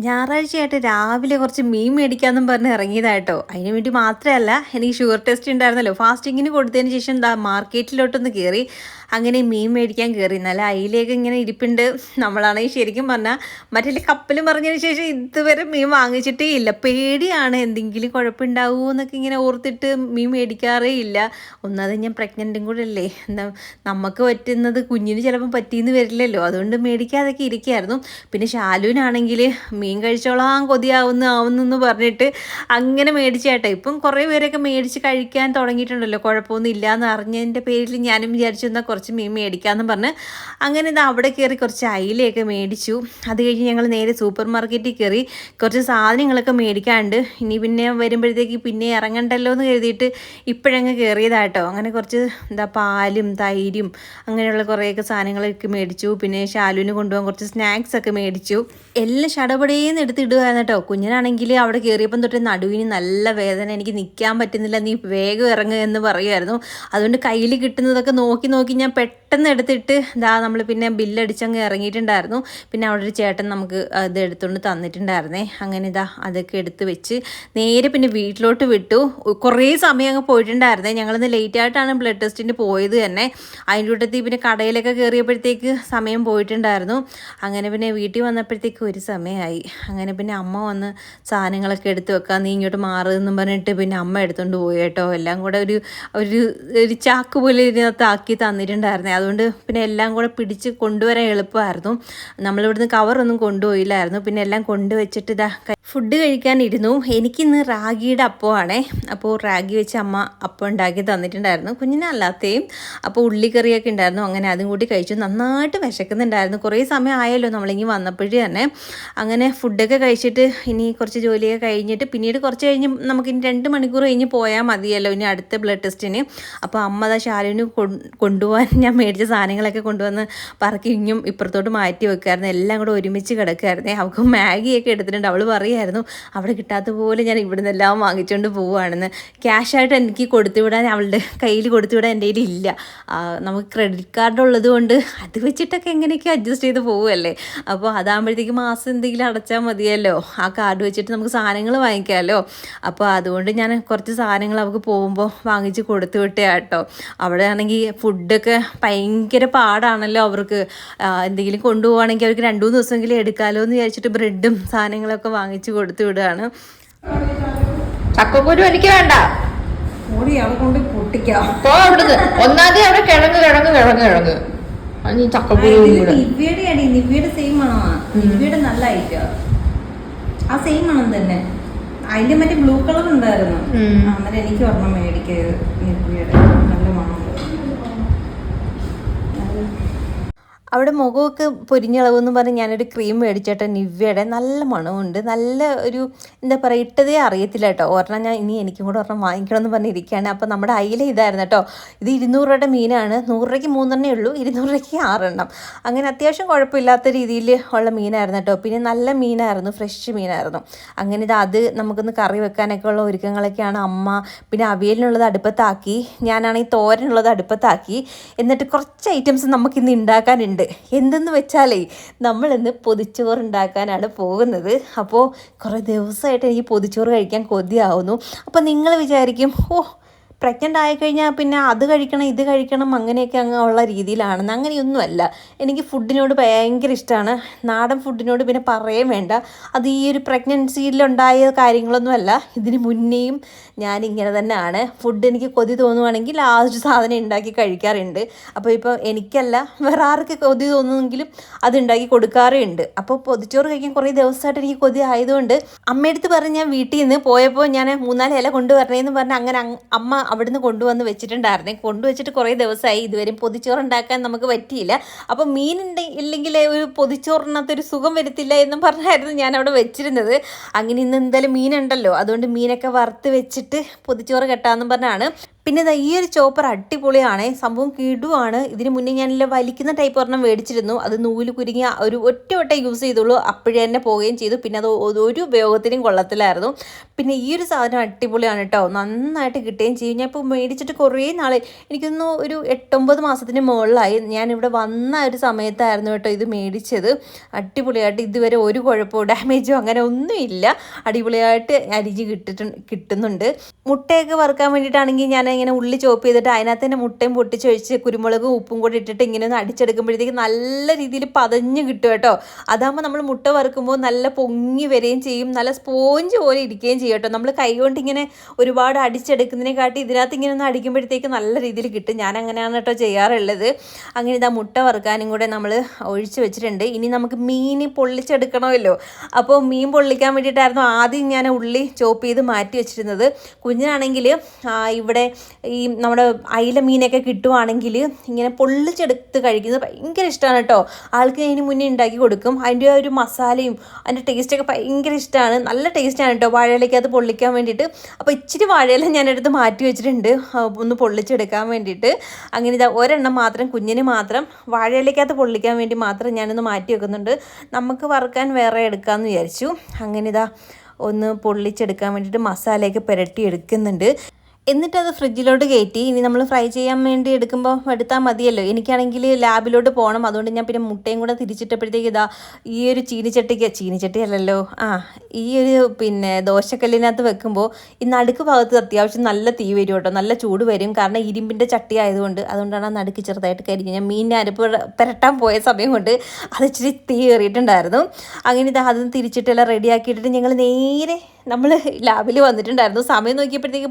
ഞായറാഴ്ചയായിട്ട് രാവിലെ കുറച്ച് മീൻ മേടിക്കാമെന്നും പറഞ്ഞ് ഇറങ്ങിയതാട്ടോ. അതിന് വേണ്ടി മാത്രമല്ല, എനിക്ക് ഷുഗർ ടെസ്റ്റ് ഉണ്ടായിരുന്നല്ലോ. ഫാസ്റ്റിങ്ങിന് കൊടുത്തതിന് ശേഷം എന്താ മാർക്കറ്റിലോട്ടൊന്ന് കയറി. അങ്ങനെ മീൻ മേടിക്കാൻ കയറി. നല്ല അയിലേക്ക് ഇങ്ങനെ ഇരിപ്പുണ്ട്. നമ്മളാണെങ്കിൽ ശരിക്കും പറഞ്ഞാൽ മറ്റേ കപ്പൽ പറഞ്ഞതിന് ശേഷം ഇതുവരെ മീൻ വാങ്ങിച്ചിട്ടേ ഇല്ല. പേടിയാണ്, എന്തെങ്കിലും കുഴപ്പമുണ്ടാവുമോ എന്നൊക്കെ ഇങ്ങനെ ഓർത്തിട്ട് മീൻ മേടിക്കാറേ ഇല്ല. ഒന്നത് ഞാൻ പ്രഗ്നൻറ്റും കൂടെ അല്ലേ, എന്താ നമുക്ക് പറ്റുന്നത് കുഞ്ഞിന് ചിലപ്പോൾ പറ്റിയെന്ന് വരില്ലല്ലോ. അതുകൊണ്ട് മേടിക്കാതൊക്കെ ഇരിക്കുകയായിരുന്നു. പിന്നെ ശാലുവിനാണെങ്കിൽ മീൻ കഴിച്ചോളാം ആവുന്നെന്ന് പറഞ്ഞിട്ട് അങ്ങനെ മേടിച്ചേട്ടാ. ഇപ്പം കുറേ പേരൊക്കെ മേടിച്ച് കഴിക്കാൻ തുടങ്ങിയിട്ടുണ്ടല്ലോ, കുഴപ്പമൊന്നും ഇല്ലയെന്ന് അറിഞ്ഞതിൻ്റെ പേരിൽ ഞാനും വിചാരിച്ചു എന്നാൽ കുറച്ച് മീൻ മേടിക്കാമെന്ന് പറഞ്ഞ് അങ്ങനെ ഇത് അവിടെ കയറി കുറച്ച് അയിലയൊക്കെ മേടിച്ചു. അത് കഴിഞ്ഞ് ഞങ്ങൾ നേരെ സൂപ്പർ മാർക്കറ്റിൽ കയറി കുറച്ച് സാധനങ്ങളൊക്കെ മേടിക്കാണ്ട് ഇനി പിന്നെ വരുമ്പോഴത്തേക്ക് പിന്നെ ഇറങ്ങണ്ടല്ലോ എന്ന് കരുതിയിട്ട് ഇപ്പോഴങ്ങ് കയറിയതാട്ടോ. അങ്ങനെ കുറച്ച് പാലും തൈരും അങ്ങനെയുള്ള കുറേയൊക്കെ സാധനങ്ങളൊക്കെ മേടിച്ചു. പിന്നെ ശാലുവിന് കൊണ്ടുപോകാൻ കുറച്ച് സ്നാക്സ് ഒക്കെ മേടിച്ചു. എല്ലാം ഷടപടേന്ന് എടുത്തിടുകയായിരുന്നു കേട്ടോ. കുഞ്ഞിനാണെങ്കിൽ അവിടെ കയറിയപ്പം തൊട്ട് നടുവിന് നല്ല വേദന, എനിക്ക് നിൽക്കാൻ പറ്റുന്നില്ല, നീ വേഗം ഇറങ്ങുക എന്ന് പറയുമായിരുന്നു. അതുകൊണ്ട് കയ്യിൽ കിട്ടുന്നതൊക്കെ നോക്കി നോക്കി ഞാൻ പെട്ടെന്ന് എടുത്തിട്ട് നമ്മൾ പിന്നെ ബില്ലടിച്ചങ്ങ് ഇറങ്ങിയിട്ടുണ്ടായിരുന്നു. പിന്നെ അവിടെ ഒരു ചേട്ടൻ നമുക്ക് അത് എടുത്തുകൊണ്ട് തന്നിട്ടുണ്ടായിരുന്നേ. അങ്ങനെ അതൊക്കെ എടുത്ത് വെച്ച് നേരെ പിന്നെ വീട്ടിലോട്ട് വിട്ടു. കുറേ സമയം അങ്ങ് പോയിട്ടുണ്ടായിരുന്നേ. ഞങ്ങളിന്ന് ലേറ്റായിട്ടാണ് ബ്ലഡ് ടെസ്റ്റിന് പോയത് തന്നെ. അതിൻ്റെ കൂട്ടത്തിൽ പിന്നെ കടയിലൊക്കെ കയറിയപ്പോഴത്തേക്ക് സമയം പോയിട്ടുണ്ടായിരുന്നു. അങ്ങനെ പിന്നെ വീട്ടിൽ വന്നപ്പോഴത്തേക്ക് ഒരു സമയമായി. അങ്ങനെ പിന്നെ അമ്മ വന്ന് സാധനങ്ങളൊക്കെ എടുത്ത് വെക്കാം, നീ ഇങ്ങോട്ട് മാറുമെന്നും പറഞ്ഞിട്ട് പിന്നെ അമ്മ എടുത്തുകൊണ്ട് പോയി കേട്ടോ. എല്ലാം കൂടെ ഒരു ഒരു ചാക്ക് പോലെ ഇതിനകത്ത് ആക്കി തന്നിട്ടുണ്ടായിരുന്നേ. അതുകൊണ്ട് പിന്നെ എല്ലാം കൂടെ പിടിച്ച് കൊണ്ടുവരാൻ എളുപ്പമായിരുന്നു. നമ്മളിവിടുന്ന് കവറൊന്നും കൊണ്ടുപോയില്ലായിരുന്നു. പിന്നെ എല്ലാം കൊണ്ടുവച്ചിട്ട് ഫുഡ് കഴിക്കാനിരുന്നു. എനിക്കിന്ന് റാഗിയുടെ അപ്പമാണേ. അപ്പോൾ റാഗി വെച്ച് അമ്മ അപ്പം ഉണ്ടാക്കി തന്നിട്ടുണ്ടായിരുന്നു, കുഞ്ഞിനല്ലാത്തേയും. അപ്പോൾ ഉള്ളിക്കറിയൊക്കെ ഉണ്ടായിരുന്നു. അങ്ങനെ അതും കൂടി കഴിച്ചു. നന്നായിട്ട് വിശക്കുന്നുണ്ടായിരുന്നു. കുറേ സമയം ആയല്ലോ നമ്മളിങ്ങനെ വന്നപ്പോഴേ തന്നെ. അങ്ങനെ ഫുഡൊക്കെ കഴിച്ചിട്ട് ഇനി കുറച്ച് ജോലിയൊക്കെ കഴിഞ്ഞിട്ട് പിന്നീട് കുറച്ച് കഴിഞ്ഞ് നമുക്കിനി 2 മണിക്കൂർ കഴിഞ്ഞ് പോയാൽ മതിയല്ലോ ഇനി അടുത്ത ബ്ലഡ് ടെസ്റ്റിന്. അപ്പോൾ അമ്മ ശാലുവിന് കൊണ്ടുപോകാൻ ഞാൻ മേടിച്ച സാധനങ്ങളൊക്കെ കൊണ്ടുവന്ന് പറക്കി ഇഞ്ഞും ഇപ്പുറത്തോട്ട് മാറ്റി വെക്കുമായിരുന്നു. എല്ലാം കൂടെ ഒരുമിച്ച് കിടക്കുമായിരുന്നേ. അവൾക്ക് മാഗിയൊക്കെ എടുത്തിട്ടുണ്ട്. അവൾ പറയുമായിരുന്നു അവിടെ കിട്ടാത്ത പോലെ ഞാൻ ഇവിടെ നിന്നെല്ലാം വാങ്ങിച്ചുകൊണ്ട് പോവുകയാണെന്ന്. ക്യാഷായിട്ട് എനിക്ക് കൊടുത്തുവിടാൻ, അവളുടെ കയ്യിൽ കൊടുത്തുവിടാൻ എൻ്റെ കയ്യിൽ ഇല്ല. നമുക്ക് ക്രെഡിറ്റ് കാർഡ് ഉള്ളത് കൊണ്ട് അത് വെച്ചിട്ടൊക്കെ എങ്ങനെയൊക്കെ അഡ്ജസ്റ്റ് ചെയ്ത് പോവുമല്ലേ. അപ്പോൾ അതാകുമ്പോഴത്തേക്ക് മാസം എന്തെങ്കിലും അടച്ചാൽ മതിയല്ലോ. ആ കാർഡ് വെച്ചിട്ട് നമുക്ക് സാധനങ്ങൾ വാങ്ങിക്കാമല്ലോ. അപ്പോൾ അതുകൊണ്ട് ഞാൻ കുറച്ച് സാധനങ്ങൾ അവൾക്ക് പോകുമ്പോൾ വാങ്ങിച്ച് കൊടുത്തു വിട്ടേ കേട്ടോ. അവിടെ ആണെങ്കിൽ ഫുഡൊക്കെ ഭയങ്കര പാടാണല്ലോ അവർക്ക്. എന്തെങ്കിലും കൊണ്ടുപോവുകയാണെങ്കിൽ അവർക്ക് 2-3 ദിവസമെങ്കിലും എടുക്കാമല്ലോ എന്ന് വിചാരിച്ചിട്ട് ബ്രെഡും സാധനങ്ങളൊക്കെ വാങ്ങിച്ച് കൊടുത്തു വിടുകയാണ്. ചക്കക്കുരു എനിക്ക് വേണ്ട, ഓടി അവിടെ കൊണ്ട് പൊട്ടിക്കാം. അവിടുന്ന് ഒന്നാമത് അവിടെ കിഴങ്ങ് നിവ്യയുടെ സെയിം ആണോ? നിവ്യയുടെ നല്ല ഐറ്റം, ആ സെയിം ആണെന്ന് തന്നെ. അതിന്റെ മറ്റേ ബ്ലൂ കളർ ഉണ്ടായിരുന്നു. അന്നേരം എനിക്ക് ഒരെണ്ണം മേടിക്കത്. നിവ്യയുടെ നല്ല മണം. അവിടെ മുഖമൊക്കെ പൊരിഞ്ഞളവെന്ന് പറഞ്ഞ് ഞാനൊരു ക്രീം മേടിച്ചേട്ടോ, നിവ്യയുടെ. നല്ല മണമുണ്ട്, നല്ല ഒരു എന്താ പറയുക, ഇട്ടതേ അറിയത്തില്ല കേട്ടോ. ഒരെണ്ണം ഞാൻ ഇനി എനിക്കും കൂടെ ഒരെണ്ണം വാങ്ങിക്കണം എന്ന് പറഞ്ഞിരിക്കുകയാണ്. അപ്പോൾ നമ്മുടെ അയില ഇതായിരുന്നു കേട്ടോ. ഇത് 200 രൂപയുടെ മീനാണ്. 100 രൂപയ്ക്ക് 3 ഉള്ളൂ, 200 രൂപയ്ക്ക് 6 അങ്ങനെ അത്യാവശ്യം കുഴപ്പമില്ലാത്ത രീതിയിൽ ഉള്ള മീനായിരുന്നു കേട്ടോ. പിന്നെ നല്ല മീനായിരുന്നു, ഫ്രഷ് മീനായിരുന്നു. അങ്ങനെ അത് നമുക്കൊന്ന് കറി വെക്കാനൊക്കെ ഉള്ള ഒരുക്കങ്ങളൊക്കെയാണ് അമ്മ. പിന്നെ അവിയലിനുള്ളത് അടുപ്പത്താക്കി, ഞാനാണെങ്കിൽ തോരനുള്ളത് അടുപ്പത്താക്കി. എന്നിട്ട് കുറച്ച് ഐറ്റംസ് നമുക്കിന്ന് ഉണ്ടാക്കാനുണ്ട്. എന്തെന്ന് വെച്ചാലേ നമ്മളിന്ന് പൊതിച്ചോറ് ഉണ്ടാക്കാനാണ് പോകുന്നത്. അപ്പോൾ കുറേ ദിവസമായിട്ട് എനിക്ക് പൊതിച്ചോറ് കഴിക്കാൻ കൊതിയാവുന്നു. അപ്പോൾ നിങ്ങൾ വിചാരിക്കും, പ്രഗ്നൻ്റ് ആയിക്കഴിഞ്ഞാൽ പിന്നെ അത് കഴിക്കണം ഇത് കഴിക്കണം അങ്ങനെയൊക്കെ അങ്ങ് ഉള്ള രീതിയിലാണെന്ന്. അങ്ങനെയൊന്നുമല്ല. എനിക്ക് ഫുഡിനോട് ഭയങ്കര ഇഷ്ടമാണ്, നാടൻ ഫുഡിനോട് പിന്നെ പറയുകയും വേണ്ട. അത് ഈ ഒരു പ്രഗ്നൻസിയിലുണ്ടായ കാര്യങ്ങളൊന്നുമല്ല, ഇതിന് മുന്നേയും ഞാനിങ്ങനെ തന്നെയാണ്. ഫുഡ് എനിക്ക് കൊതി തോന്നുവാണെങ്കിൽ ആ ഒരു സാധനം ഉണ്ടാക്കി കഴിക്കാറുണ്ട്. അപ്പോൾ ഇപ്പോൾ എനിക്കല്ല വേറെ ആർക്ക് കൊതി തോന്നുമെങ്കിലും അതുണ്ടാക്കി കൊടുക്കാറുണ്ട്. അപ്പോൾ പൊതിച്ചോറ് കഴിക്കാൻ കുറേ ദിവസമായിട്ട് എനിക്ക് കൊതി ആയതുകൊണ്ട് അമ്മയടുത്ത് പറഞ്ഞ് ഞാൻ വീട്ടിൽ നിന്ന് പോയപ്പോൾ ഞാൻ 3-4 ഇല കൊണ്ടുവരണേന്ന് പറഞ്ഞ് അങ്ങനെ അമ്മ അവിടുന്ന് കൊണ്ടുവന്ന് വെച്ചിട്ടുണ്ടായിരുന്നേ. കൊണ്ടുവച്ചിട്ട് കുറേ ദിവസമായി. ഇതുവരെയും പൊതിച്ചോറ് ഉണ്ടാക്കാൻ നമുക്ക് പറ്റിയില്ല. അപ്പോൾ ഇല്ലെങ്കിൽ ഒരു പൊതിച്ചോറിനകത്തൊരു സുഖം വരത്തില്ല എന്നും പറഞ്ഞായിരുന്നു ഞാൻ അവിടെ വെച്ചിരുന്നത്. അങ്ങനെ ഇന്ന് എന്തായാലും മീനുണ്ടല്ലോ, അതുകൊണ്ട് മീനൊക്കെ വറുത്ത് വെച്ചിട്ട് പൊതിച്ചോറ് കെട്ടാമെന്നും പറഞ്ഞാണ്. പിന്നെ ദാ ഈ ഒരു ചോപ്പർ അടിപൊളിയാണ്, സംഭവം കിടുവാണ്. ഇതിന് മുന്നേ ഞാനില്ല വലിക്കുന്ന ടൈപ്പ് ഒരെണ്ണം മേടിച്ചിരുന്നു. അത് നൂല് കുരുങ്ങി ഒരു ഒറ്റ വട്ടം യൂസ് ചെയ്തുള്ളൂ, അപ്പോഴേ തന്നെ പോവുകയും ചെയ്തു. പിന്നെ അത് ഒരു ഉപയോഗത്തിനും കൊള്ളത്തില്ലായിരുന്നു. പിന്നെ ഈ ഒരു സാധനം അടിപൊളിയാണ് കേട്ടോ, നന്നായിട്ട് കിട്ടുകയും ചെയ്യും. ഞാൻ ഇപ്പോൾ മേടിച്ചിട്ട് കുറേ നാളെ, എനിക്കൊന്ന് ഒരു 8-9 മാസത്തിന് മുകളിലായി. ഞാനിവിടെ വന്ന ഒരു സമയത്തായിരുന്നു കേട്ടോ ഇത് മേടിച്ചത്. അടിപൊളിയായിട്ട് ഇതുവരെ ഒരു കുഴപ്പമോ ഡാമേജോ അങ്ങനെ ഒന്നുമില്ല, അടിപൊളിയായിട്ട് അരിഞ്ഞ് കിട്ടുന്നുണ്ട്. മുട്ടയൊക്കെ വറുക്കാൻ വേണ്ടിയിട്ടാണെങ്കിൽ ഞാൻ ഇങ്ങനെ ഉള്ളി ചോപ്പ് ചെയ്തിട്ട് അതിനകത്ത് തന്നെ മുട്ടയും പൊട്ടിച്ചൊഴിച്ച് കുരുമുളകും ഉപ്പും കൂടി ഇട്ടിട്ട് ഇങ്ങനെ ഒന്ന് അടിച്ചെടുക്കുമ്പോഴത്തേക്ക് നല്ല രീതിയിൽ പതഞ്ഞ് കിട്ടും കേട്ടോ. അതാകുമ്പോൾ നമ്മൾ മുട്ട വറുക്കുമ്പോൾ നല്ല പൊങ്ങി വരികയും ചെയ്യും, നല്ല സ്പോഞ്ച് പോലെ ഇരിക്കുകയും ചെയ്യും കേട്ടോ. നമ്മൾ കൈ കൊണ്ട് ഇങ്ങനെ ഒരുപാട് അടിച്ചെടുക്കുന്നതിനെക്കാട്ടി ഇതിനകത്ത് ഇങ്ങനെ ഒന്ന് അടിക്കുമ്പോഴത്തേക്ക് നല്ല രീതിയിൽ കിട്ടും. ഞാൻ അങ്ങനെയാണ് കേട്ടോ ചെയ്യാറുള്ളത്. അങ്ങനെ ഇതാ മുട്ട വറുക്കാനും കൂടെ നമ്മൾ ഒഴിച്ച് വെച്ചിട്ടുണ്ട്. ഇനി നമുക്ക് മീൻ പൊള്ളിച്ചെടുക്കണമല്ലോ. അപ്പോൾ മീൻ പൊള്ളിക്കാൻ വേണ്ടിയിട്ടായിരുന്നു ആദ്യം ഞാൻ ഉള്ളി ചോപ്പ് ചെയ്ത് മാറ്റി വെച്ചിരുന്നത്. കുഞ്ഞിനാണെങ്കിൽ ഇവിടെ ഈ നമ്മുടെ അയില മീനൊക്കെ കിട്ടുവാണെങ്കിൽ ഇങ്ങനെ പൊള്ളിച്ചെടുത്ത് കഴിക്കുന്നത് ഭയങ്കര ഇഷ്ടമാണ് കേട്ടോ. ആൾക്ക് അതിന് മുന്നേ ഉണ്ടാക്കി കൊടുക്കും. അതിൻ്റെ ഒരു മസാലയും അതിൻ്റെ ടേസ്റ്റൊക്കെ ഭയങ്കര ഇഷ്ടമാണ്, നല്ല ടേസ്റ്റാണ് കേട്ടോ വാഴയിലേക്കകത്ത് പൊള്ളിക്കാൻ വേണ്ടിയിട്ട്. അപ്പോൾ ഇച്ചിരി വാഴയില ഞാനെടുത്ത് മാറ്റി വെച്ചിട്ടുണ്ട് ഒന്ന് പൊള്ളിച്ചെടുക്കാൻ വേണ്ടിയിട്ട്. അങ്ങനെ ഇതാ ഒരെണ്ണം മാത്രം കുഞ്ഞിന് മാത്രം വാഴയിലേക്കകത്ത് പൊള്ളിക്കാൻ വേണ്ടി മാത്രം ഞാനൊന്ന് മാറ്റി വെക്കുന്നുണ്ട്. നമുക്ക് വറുക്കാൻ വേറെ എടുക്കാമെന്ന് വിചാരിച്ചു. അങ്ങനെ ഇതാ ഒന്ന് പൊള്ളിച്ചെടുക്കാൻ വേണ്ടിയിട്ട് മസാലയൊക്കെ പുരട്ടി എടുക്കുന്നുണ്ട്. എന്നിട്ടത് ഫ്രിഡ്ജിലോട്ട് കയറ്റി ഇനി നമ്മൾ ഫ്രൈ ചെയ്യാൻ വേണ്ടി എടുത്താൽ മതിയല്ലോ. എനിക്കാണെങ്കിൽ ലാബിലോട്ട് പോകണം, അതുകൊണ്ട് ഞാൻ പിന്നെ മുട്ടയും കൂടെ തിരിച്ചിട്ടപ്പോഴത്തേക്ക് ഇതാ ഈ ഒരു ചീനിച്ചട്ടി അല്ലല്ലോ, ഈ ഒരു പിന്നെ ദോശക്കല്ലിനകത്ത് വെക്കുമ്പോൾ ഈ നടുക്ക് ഭാഗത്ത് അത്യാവശ്യം നല്ല തീ വരും കേട്ടോ, നല്ല ചൂട് വരും. കാരണം ഇരുമ്പിൻ്റെ ചട്ടി ആയതുകൊണ്ടാണ് ആ നടുക്ക് ചെറുതായിട്ട് കരിഞ്ഞു. ഞാൻ മീനിനെ അരപ്പ് പുരട്ടാൻ പോയ സമയം കൊണ്ട് അത് ഇച്ചിരി തീ കയറിയിട്ടുണ്ടായിരുന്നു. അങ്ങനെ ഇതാ അത് തിരിച്ചിട്ടെല്ലാം റെഡിയാക്കിയിട്ടിട്ട് ഞങ്ങൾ നേരെ നമ്മൾ ലാബിൽ വന്നിട്ടുണ്ടായിരുന്നു. സമയം നോക്കിയപ്പോഴത്തേക്ക്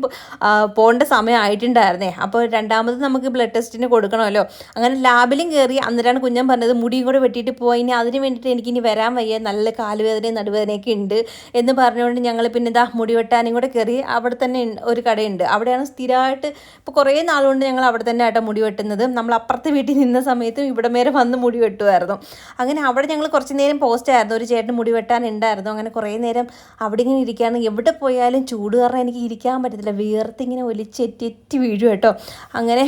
പോകേണ്ട സമയം ആയിട്ടുണ്ടായിരുന്നേ. അപ്പോൾ രണ്ടാമത് നമുക്ക് ബ്ലഡ് ടെസ്റ്റിന് കൊടുക്കണമല്ലോ. അങ്ങനെ ലാബിലും കയറി. അന്നേരമാണ് കുഞ്ഞൻ പറഞ്ഞത് മുടിയും കൂടെ വെട്ടിയിട്ട് പോയി, ഇനി അതിന് വേണ്ടിയിട്ട് എനിക്കിനി വരാൻ വയ്യ, നല്ല കാലുവേദനയും നടുവേദനയൊക്കെ ഉണ്ട് എന്ന് പറഞ്ഞുകൊണ്ട് ഞങ്ങൾ പിന്നെ ഇതാ മുടി വെട്ടാനും കൂടെ കയറി. അവിടെ തന്നെ ഒരു കടയുണ്ട്, അവിടെയാണ് സ്ഥിരമായിട്ട് ഇപ്പോൾ കുറേ നാളുകൊണ്ട് ഞങ്ങൾ അവിടെ തന്നെ ആട്ടോ മുടി വെട്ടുന്നത്. നമ്മൾ അപ്പുറത്തെ വീട്ടിൽ നിന്ന സമയത്തും ഇവിടെ വരെ വന്ന് മുടി വെട്ടുമായിരുന്നു. അങ്ങനെ അവിടെ ഞങ്ങൾ കുറച്ച് നേരം പോസ്റ്റായിരുന്നു, ഒരു ചേട്ടന് മുടി വെട്ടാനുണ്ടായിരുന്നു. അങ്ങനെ കുറേ നേരം അവിടെ ഇങ്ങനെ ഇരിക്കുകയാണ്. എവിടെ പോയാലും ചൂട് കാരണം എനിക്ക് ഇരിക്കാൻ പറ്റത്തില്ല, വിയർത്തിങ്ങനെ ഒലിച്ചെറ്റി വീഴും കേട്ടോ. അങ്ങനെ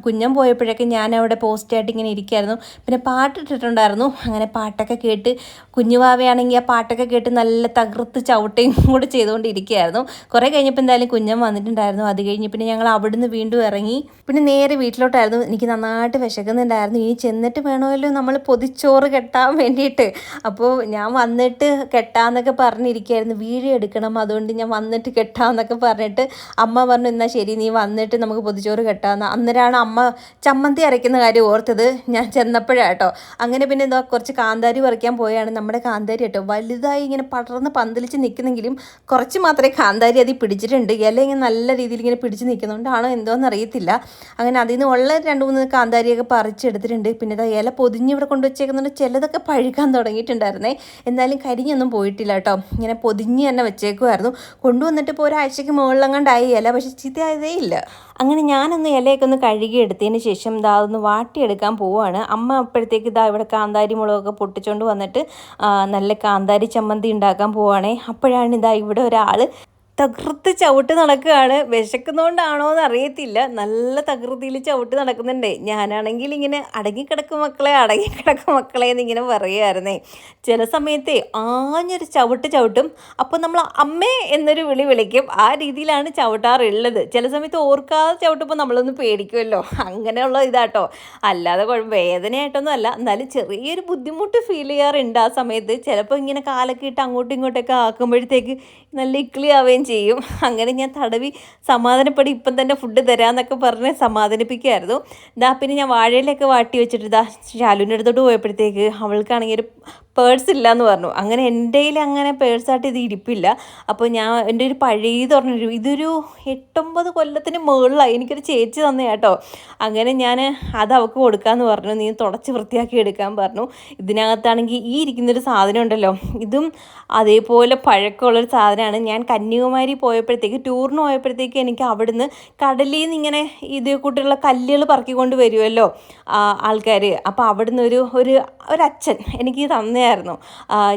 കുഞ്ഞൻ പോയപ്പോഴൊക്കെ ഞാൻ അവിടെ പോസ്റ്റായിട്ട് ഇങ്ങനെ ഇരിക്കുമായിരുന്നു. പിന്നെ പാട്ടിട്ടിട്ടുണ്ടായിരുന്നു. അങ്ങനെ പാട്ടൊക്കെ കേട്ട് കുഞ്ഞുവാവയാണെങ്കിൽ ആ പാട്ടൊക്കെ കേട്ട് നല്ല തകർത്ത് ചവിട്ടയും കൂടെ ചെയ്തുകൊണ്ടിരിക്കുകയായിരുന്നു. കുറേ കഴിഞ്ഞപ്പോൾ എന്തായാലും കുഞ്ഞൻ വന്നിട്ടുണ്ടായിരുന്നു. അത് കഴിഞ്ഞ് പിന്നെ ഞങ്ങൾ അവിടുന്ന് വീണ്ടും ഇറങ്ങി. പിന്നെ നേരെ വീട്ടിലോട്ടായിരുന്നു. എനിക്ക് നന്നായിട്ട് വിശക്കുന്നുണ്ടായിരുന്നു. ഇനി ചെന്നിട്ട് വേണമല്ലോ നമ്മൾ പൊതിച്ചോറ് കെട്ടാൻ വേണ്ടിയിട്ട്. അപ്പോൾ ഞാൻ വന്നിട്ട് കെട്ടാന്നൊക്കെ പറഞ്ഞിരിക്കുകയായിരുന്നു, വീഡിയോ എടുക്കണം, അതുകൊണ്ട് ഞാൻ വന്നിട്ട് കെട്ടാമെന്നൊക്കെ പറഞ്ഞിട്ട് അമ്മ പറഞ്ഞു എന്നാൽ ശരി നീ വന്നിട്ട് നമുക്ക് പൊതിച്ചോറ് കെട്ടാമെന്ന്. അന്നേരമാണ് അമ്മ ചമ്മന്തി അരയ്ക്കുന്ന കാര്യം ഓർത്തത് ഞാൻ ചെന്നപ്പോഴാട്ടോ. അങ്ങനെ പിന്നെ എന്താ കുറച്ച് കാന്താരി പറിക്കാൻ പോയാണ്. നമ്മുടെ കാന്താരി കേട്ടോ വലുതായി ഇങ്ങനെ പടർന്ന് പന്തലിച്ച് നിൽക്കുന്നെങ്കിലും കുറച്ച് മാത്രമേ കാന്താരി അതിൽ പിടിച്ചിട്ടുണ്ട്. ഇല ഇങ്ങനെ നല്ല രീതിയിൽ ഇങ്ങനെ പിടിച്ച് നിൽക്കുന്നതുകൊണ്ടാണോ എന്തോന്ന് അറിയത്തില്ല. അങ്ങനെ അതിൽ നിന്ന് ഉള്ള 2-3 കാന്താരിയൊക്കെ പറിച്ചെടുത്തിട്ടുണ്ട്. പിന്നെ ഇതാ ഇല പൊതിഞ്ഞ് ഇവിടെ കൊണ്ടുവച്ചേക്കുന്നുണ്ട്. ചിലതൊക്കെ പഴുക്കാൻ തുടങ്ങിയിട്ടുണ്ടായിരുന്നേ, എന്നാലും കരിഞ്ഞൊന്നും പോയിട്ടില്ല കേട്ടോ. ഇങ്ങനെ പൊതിഞ്ഞ് തന്നെ വെച്ചേക്കുമായിരുന്നു. കൊണ്ടുവന്നിട്ട് ഇപ്പോൾ ഒരാഴ്ചയ്ക്ക് മുകളിലങ്ങാണ്ടായി ഇല, പക്ഷെ ചീത്തയായതേ ഇല്ല. അങ്ങനെ ഞാനൊന്ന് ഇലയൊക്കെ ഒന്ന് കഴുകി എടുത്തതിന് ശേഷം ഇതാ ഒന്ന് വാട്ടിയെടുക്കാൻ പോവുകയാണ്. അമ്മ അപ്പോഴത്തേക്ക് ഇതാ ഇവിടെ കാന്താരി മുളകൊക്കെ പൊട്ടിച്ചുകൊണ്ട് വന്നിട്ട് നല്ല കാന്താരി ചമ്മന്തി ഉണ്ടാക്കാൻ പോവുകയാണേ. അപ്പോഴാണ് ഇതാ ഇവിടെ ഒരാൾ തകൃത്ത് ചവിട്ട് നടക്കുകയാണ്. വിശക്കുന്നതുകൊണ്ടാണോ എന്ന് അറിയത്തില്ല, നല്ല തകൃതിയിൽ ചവിട്ട് നടക്കുന്നുണ്ട്. ഞാനാണെങ്കിൽ ഇങ്ങനെ അടങ്ങിക്കിടക്കും മക്കളെ എന്നിങ്ങനെ പറയുമായിരുന്നേ. ചില സമയത്തെ ആഞ്ഞൊരു ചവിട്ടും. അപ്പോൾ നമ്മൾ അമ്മേ എന്നൊരു വിളിക്കും. ആ രീതിയിലാണ് ചവിട്ടാറുള്ളത്. ചില സമയത്ത് ഓർക്കാതെ ചവിട്ടുമ്പോൾ നമ്മളൊന്ന് പേടിക്കുമല്ലോ, അങ്ങനെയുള്ള ഇതാട്ടോ. അല്ലാതെ വേദനയായിട്ടൊന്നും അല്ല, എന്നാലും ചെറിയൊരു ബുദ്ധിമുട്ട് ഫീൽ ചെയ്യാറുണ്ട് ആ സമയത്ത്. ചിലപ്പോൾ ഇങ്ങനെ കാലൊക്കെ ഇട്ട് അങ്ങോട്ടും ഇങ്ങോട്ടൊക്കെ ആക്കുമ്പോഴത്തേക്ക് നല്ല ഇക്ലി ആവുകയും ചെയ്യും. അങ്ങനെ ഞാൻ തടവി സമാധാനപ്പെടി ഇപ്പം തന്നെ ഫുഡ് തരാമെന്നൊക്കെ പറഞ്ഞ് സമാധാനിപ്പിക്കുമായിരുന്നു. പിന്നെ ഞാൻ വാഴയിലൊക്കെ വാട്ടി വെച്ചിട്ട് ശാലുവിൻ്റെ അടുത്തോട്ട് പോയപ്പോഴത്തേക്ക് അവൾക്കാണെങ്കിൽ ഒരു പേഴ്സ് ഇല്ലയെന്ന് പറഞ്ഞു. അങ്ങനെ എൻ്റെ കയ്യിൽ അങ്ങനെ പേഴ്സായിട്ട് ഇത് ഇരിപ്പില്ല. അപ്പോൾ ഞാൻ എൻ്റെ ഒരു പഴയത് പറഞ്ഞു, ഇതൊരു 8-9 കൊല്ലത്തിന് മുകളിലായി, എനിക്കൊരു ചേച്ചി തന്നെ കേട്ടോ. അങ്ങനെ ഞാൻ അത് അവൾക്ക് കൊടുക്കാമെന്ന് പറഞ്ഞു. നീ തുടച്ച് വൃത്തിയാക്കി എടുക്കാൻ പറഞ്ഞു. ഇതിനകത്താണെങ്കിൽ ഈ ഇരിക്കുന്നൊരു സാധനം ഉണ്ടല്ലോ, ഇതും അതേപോലെ പഴക്കമുള്ളൊരു സാധനമാണ്. ഞാൻ കന്യാകുമാരി ടൂറിന് പോയപ്പോഴത്തേക്ക് എനിക്ക് അവിടുന്ന് കടലിൽ നിന്ന് ഇങ്ങനെ ഇത് കൂട്ടുള്ള കല്ലുകൾ പറക്കിക്കൊണ്ട് വരുമല്ലോ ആൾക്കാർ. അപ്പോൾ അവിടുന്ന് ഒരു അച്ഛൻ എനിക്ക് തന്നെ തന്നെയായിരുന്നു.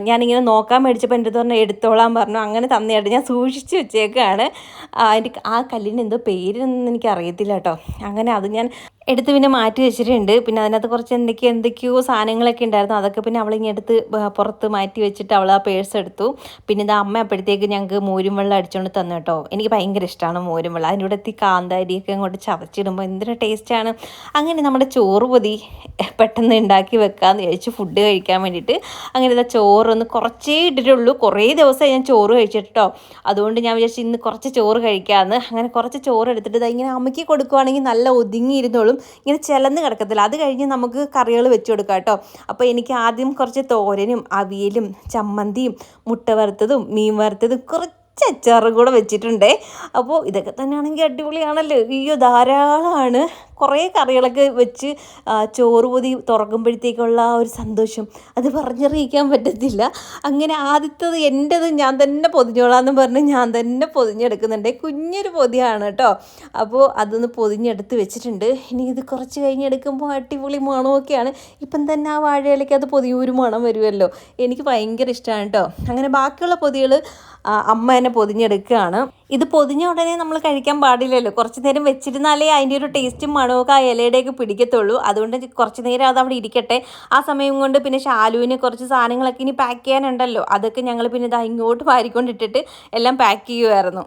ഞാനിങ്ങനെ നോക്കാൻ മേടിച്ചപ്പോൾ എൻ്റെ അടുത്ത് പറഞ്ഞു എടുത്തോളാൻ പറഞ്ഞു. അങ്ങനെ തന്നെയായിട്ട് ഞാൻ സൂക്ഷിച്ച് വെച്ചേക്കാണ്. അതിൻ്റെ ആ കല്ലിന് എന്തോ പേരൊന്നും എനിക്ക് അറിയത്തില്ല കേട്ടോ. അങ്ങനെ അത് ഞാൻ എടുത്ത് പിന്നെ മാറ്റി വെച്ചിട്ടുണ്ട്. പിന്നെ അതിനകത്ത് കുറച്ച് എന്തൊക്കെയോ സാധനങ്ങളൊക്കെ ഉണ്ടായിരുന്നു. അതൊക്കെ പിന്നെ അവളിങ്ങനെ എടുത്ത് പുറത്ത് മാറ്റി വെച്ചിട്ട് അവൾ ആ പേഴ്സ് എടുത്തു. പിന്നെ ഇത് അമ്മ അപ്പോഴത്തേക്ക് ഞങ്ങൾക്ക് മോരും വെള്ളം അടിച്ചുകൊണ്ട് തന്നു കേട്ടോ. എനിക്ക് ഭയങ്കര ഇഷ്ടമാണ് മോരും വെള്ളം. അതിൻ്റെ കൂടെ കാന്താരിയൊക്കെ അങ്ങോട്ട് ചതച്ചിടുമ്പോൾ എന്തൊരു ടേസ്റ്റാണ്. അങ്ങനെ നമ്മുടെ ചോറ് പൊതി പെട്ടെന്ന് ഉണ്ടാക്കി വെക്കാമെന്ന് വിചാരിച്ചു ഫുഡ് കഴിക്കാൻ വേണ്ടിയിട്ട്. അങ്ങനെ ഇതാ ചോറൊന്ന് കുറച്ചേ ഇട്ടിട്ടുള്ളൂ. കുറേ ദിവസമായി ഞാൻ ചോറ് കഴിച്ചിട്ടോ. അതുകൊണ്ട് ഞാൻ വിചാരിച്ചു ഇന്ന് കുറച്ച് ചോറ് കഴിക്കാമെന്ന്. അങ്ങനെ കുറച്ച് ചോറ് എടുത്തിട്ട് ഇതാ ഇങ്ങനെ അമ്മയ്ക്ക് കൊടുക്കുവാണെങ്കിൽ നല്ല ഒതുങ്ങിയിരുന്നോളും, ഇങ്ങനെ ചിലന്ന് കിടക്കത്തില്ല. അത് കഴിഞ്ഞ് നമുക്ക് കറികൾ വെച്ച് കൊടുക്കാം കേട്ടോ. അപ്പോൾ എനിക്ക് ആദ്യം കുറച്ച് തോരനും അവിയലും ചമ്മന്തിയും മുട്ട വറുത്തതും മീൻ വറുത്തതും കുറച്ച് അച്ചാറും കൂടെ വെച്ചിട്ടുണ്ടേ. അപ്പോൾ ഇതൊക്കെ തന്നെയാണെങ്കിൽ അടിപൊളിയാണല്ലോ. അയ്യോ ധാരാളമാണ്. കുറേ കറികളൊക്കെ വെച്ച് ചോറ് പൊതി തുറക്കുമ്പോഴത്തേക്കുള്ള ആ ഒരു സന്തോഷം അത് പറഞ്ഞറിയിക്കാൻ പറ്റത്തില്ല. അങ്ങനെ ആദ്യത്തത് എൻ്റെത് ഞാൻ തന്നെ പൊതിഞ്ഞോളാമെന്ന് പറഞ്ഞ് ഞാൻ തന്നെ പൊതിഞ്ഞെടുക്കുന്നുണ്ട്. കുഞ്ഞൊരു പൊതിയാണ് കേട്ടോ. അപ്പോൾ അതൊന്ന് പൊതിഞ്ഞെടുത്ത് വെച്ചിട്ടുണ്ട്. ഇനി ഇത് കുറച്ച് കഴിഞ്ഞെടുക്കുമ്പോൾ അടിപൊളി മണമൊക്കെയാണ്. ഇപ്പം തന്നെ ആ വാഴയിലേക്ക് അത് പൊതിയൊരു മണം വരുമല്ലോ. എനിക്ക് ഭയങ്കര ഇഷ്ടമാണ് കേട്ടോ. അങ്ങനെ ബാക്കിയുള്ള പൊതികൾ അമ്മ തന്നെ പൊതിഞ്ഞെടുക്കുകയാണ്. ഇത് പൊതിഞ്ഞ ഉടനെ നമ്മൾ കഴിക്കാൻ പാടില്ലല്ലോ. കുറച്ച് നേരം വെച്ചിരുന്നാലേ അതിൻ്റെ ഒരു ടേസ്റ്റും മണമൊക്കെ ആ ഇലയുടെയൊക്കെ പിടിക്കത്തുള്ളൂ. അതുകൊണ്ട് കുറച്ച് നേരം അത് അവിടെ ഇരിക്കട്ടെ. ആ സമയം കൊണ്ട് പിന്നെ ഷാലുവിന് കുറച്ച് സാധനങ്ങളൊക്കെ ഇനി പാക്ക് ചെയ്യാനുണ്ടല്ലോ. അതൊക്കെ ഞങ്ങൾ പിന്നെ ഇതാ ഇങ്ങോട്ട് വാരിക്കൊണ്ടിട്ടിട്ട് എല്ലാം പാക്ക് ചെയ്യുമായിരുന്നു.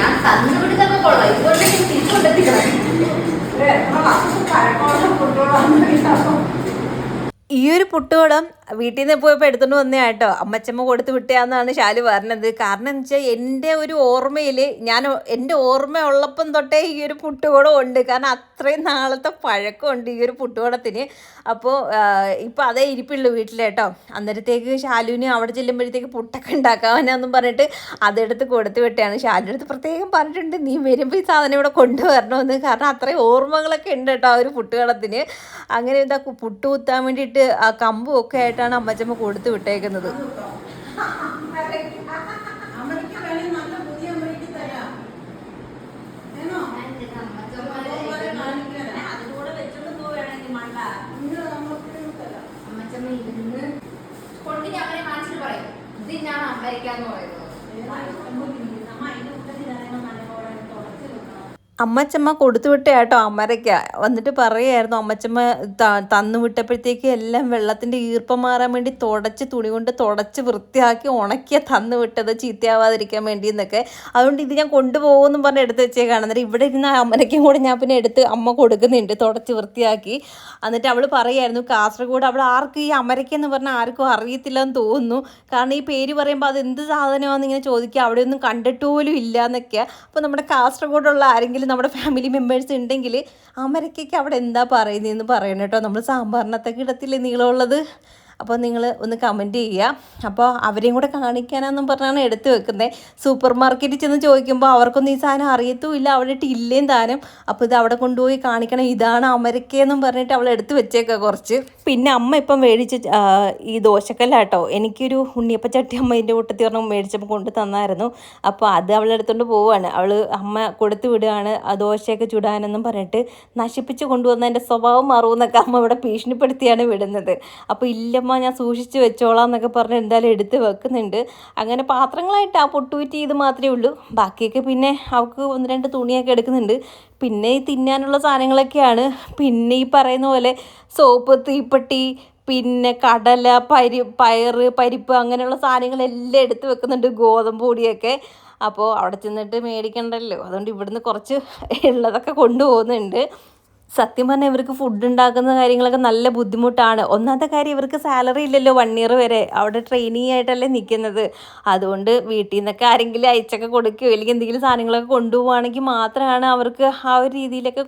ഞാൻ തന്നുപിടിച്ചൊക്കെ കൊള്ളാം. ഇതുകൊണ്ട് തിരിച്ചുകൊണ്ടെത്തിക്കണം. ഈ ഒരു പുട്ടുകുടം വീട്ടിൽ നിന്ന് പോയപ്പോൾ എടുത്തുകൊണ്ട് വന്നതാണ് കേട്ടോ. അമ്മച്ചമ്മ കൊടുത്ത് വിട്ടയാന്നാണ് ഷാലു പറഞ്ഞത്. കാരണം എന്ന് വെച്ചാൽ എൻ്റെ ഒരു ഓർമ്മയിൽ എൻ്റെ ഓർമ്മ ഉള്ളപ്പം തൊട്ടേ ഈ ഒരു പുട്ടുകുടം ഉണ്ട്. കാരണം അത്രയും നാളത്തെ പഴക്കമുണ്ട് ഈ ഒരു പുട്ടുകുടത്തിന്. അപ്പോൾ ഇപ്പോൾ അതേ ഇരിപ്പുള്ളൂ വീട്ടിൽ കേട്ടോ. അന്നേരത്തേക്ക് ഷാലുവിന് അവിടെ ചെല്ലുമ്പോഴത്തേക്ക് പുട്ടൊക്കെ ഉണ്ടാക്കാമെന്നും പറഞ്ഞിട്ട് അതെടുത്ത് കൊടുത്ത് വിട്ടയാണ്. ഷാലുവിൻ്റെ അടുത്ത് പ്രത്യേകം പറഞ്ഞിട്ടുണ്ട് നീ വരുമ്പോൾ ഈ സാധനം ഇവിടെ കൊണ്ടുവരണമെന്ന്. കാരണം അത്രയും ഓർമ്മകളൊക്കെ ഉണ്ട് കേട്ടോ ആ ഒരു പുട്ടുകുടത്തിന്. അങ്ങനെ ഇതാ പുട്ട് കുത്താൻ വേണ്ടിയിട്ട് ആ കമ്പും ഒക്കെ ആയിട്ടാണ് അമ്മച്ചമ്മ കൊടുത്ത് വിട്ടേക്കുന്നത്. കൊണ്ട് ഞാൻ അവരെ കാണിച്ചിട്ട് പറയും ഇത് ഞാൻ അമ്മയ്ക്കാന്ന് പറയുന്നത്. അമ്മച്ചമ്മ കൊടുത്തു വിട്ട കേട്ടോ അമരയ്ക്ക. വന്നിട്ട് പറയുമായിരുന്നു അമ്മച്ചമ്മ തന്നു വിട്ടപ്പോഴത്തേക്ക് എല്ലാം വെള്ളത്തിൻ്റെ ഈർപ്പം മാറാൻ വേണ്ടി തുണി കൊണ്ട് തുടച്ച് വൃത്തിയാക്കി ഉണക്കിയ തന്നു വിട്ടത് ചീത്തയാവാതിരിക്കാൻ വേണ്ടി എന്നൊക്കെ. അതുകൊണ്ട് ഇത് ഞാൻ കൊണ്ടുപോകുമെന്നും പറഞ്ഞ് എടുത്ത് വെച്ചേക്കാണ്. എന്നിട്ട് ഇവിടെ ഇരുന്ന അമരയ്ക്കും കൂടെ ഞാൻ പിന്നെ എടുത്ത് അമ്മ കൊടുക്കുന്നുണ്ട് തുടച്ച് വൃത്തിയാക്കി. എന്നിട്ട് അവൾ പറയുമായിരുന്നു കാസർഗോഡ് അവിടെ ആർക്കും ഈ അമരയ്ക്കെന്ന് പറഞ്ഞാൽ ആർക്കും അറിയത്തില്ലെന്ന് തോന്നുന്നു. കാരണം ഈ പേര് പറയുമ്പോൾ അത് എന്ത് സാധനമാണെന്ന് ഇങ്ങനെ ചോദിക്കുക. അവിടെയൊന്നും കണ്ടിട്ട് പോലും ഇല്ല എന്നൊക്കെ. അപ്പോൾ നമ്മുടെ കാസർഗോഡുള്ള ആരെങ്കിലും നമ്മുടെ ഫാമിലി മെമ്പേഴ്സ് ഉണ്ടെങ്കിൽ അമരയ്ക്കൊക്കെ അവിടെ എന്താ പറയുന്നതെന്ന് പറയണം കേട്ടോ. നമ്മൾ സാമ്പാറിനകത്തൊക്കെ ഇടത്തില്ലേ നീളമുള്ളത്. അപ്പോൾ നിങ്ങൾ ഒന്ന് കമൻറ്റ് ചെയ്യുക. അപ്പോൾ അവരെയും കൂടെ കാണിക്കാനാണെന്നും പറഞ്ഞാണ് എടുത്ത് വെക്കുന്നത്. സൂപ്പർ മാർക്കറ്റിൽ ചെന്ന് ചോദിക്കുമ്പോൾ അവർക്കൊന്നും ഈ സാധനം അറിയത്തുമില്ല, അവിടെ ഇല്ലേം താനും. അപ്പോൾ ഇത് അവിടെ കൊണ്ടുപോയി കാണിക്കണം, ഇതാണ് അമരക്കയെന്നും പറഞ്ഞിട്ട് അവൾ എടുത്ത് വെച്ചേക്കുക കുറച്ച്. പിന്നെ അമ്മ ഇപ്പം മേടിച്ച് ഈ ദോശക്കല്ലാട്ടോ. എനിക്കൊരു ഉണ്ണിയപ്പച്ചട്ടി അമ്മ ഇതിൻ്റെ കൂട്ടത്തിൽ പറഞ്ഞ് മേടിച്ചപ്പോൾ കൊണ്ട് തന്നായിരുന്നു. അപ്പോൾ അത് അവളെടുത്തുകൊണ്ട് പോവുകയാണ്. അമ്മ കൊടുത്തു വിടുകയാണ് ആ ദോശയൊക്കെ ചുടാനെന്നും പറഞ്ഞിട്ട്. നശിപ്പിച്ച് കൊണ്ടുവന്ന എൻ്റെ സ്വഭാവം മാറുമെന്നൊക്കെ അമ്മ ഇവിടെ ഭീഷണിപ്പെടുത്തിയാണ് വിടുന്നത്. അപ്പോൾ ഇല്ലമ്മ ഞാൻ സൂക്ഷിച്ച് വെച്ചോളാം എന്നൊക്കെ പറഞ്ഞ് എന്തായാലും എടുത്ത് വെക്കുന്നുണ്ട്. അങ്ങനെ പാത്രങ്ങളായിട്ട് ആ പൊട്ടുകുറ്റി ഇത് മാത്രമേ ഉള്ളൂ. ബാക്കിയൊക്കെ പിന്നെ അവൾക്ക് 1-2 തുണിയൊക്കെ എടുക്കുന്നുണ്ട്. പിന്നെ ഈ തിന്നാനുള്ള സാധനങ്ങളൊക്കെയാണ്. പിന്നെ ഈ പറയുന്ന പോലെ സോപ്പ്, തീപ്പെട്ടി, പിന്നെ കടല, പയറ്, പരിപ്പ് അങ്ങനെയുള്ള സാധനങ്ങളെല്ലാം എടുത്ത് വെക്കുന്നുണ്ട്, ഗോതമ്പ് പൊടിയൊക്കെ. അപ്പോൾ അവിടെ ചെന്നിട്ട് മേടിക്കണ്ടല്ലോ, അതുകൊണ്ട് ഇവിടുന്ന് കുറച്ച് ഉള്ളതൊക്കെ കൊണ്ടുപോകുന്നുണ്ട്. സത്യം പറഞ്ഞാൽ ഇവർക്ക് ഫുഡ് ഉണ്ടാക്കുന്ന കാര്യങ്ങളൊക്കെ നല്ല ബുദ്ധിമുട്ടാണ്. ഒന്നാമത്തെ കാര്യം ഇവർക്ക് സാലറി ഇല്ലല്ലോ 1 ഇയർ വരെ. അവിടെ ട്രെയിനിങ് ആയിട്ടല്ലേ നിൽക്കുന്നത്. അതുകൊണ്ട് വീട്ടിൽ നിന്നൊക്കെ ആരെങ്കിലും അയച്ചൊക്കെ കൊടുക്കുകയോ അല്ലെങ്കിൽ എന്തെങ്കിലും സാധനങ്ങളൊക്കെ കൊണ്ടുപോവുകയാണെങ്കിൽ മാത്രമാണ് അവർക്ക് ആ ഒരു രീതിയിലൊക്കെ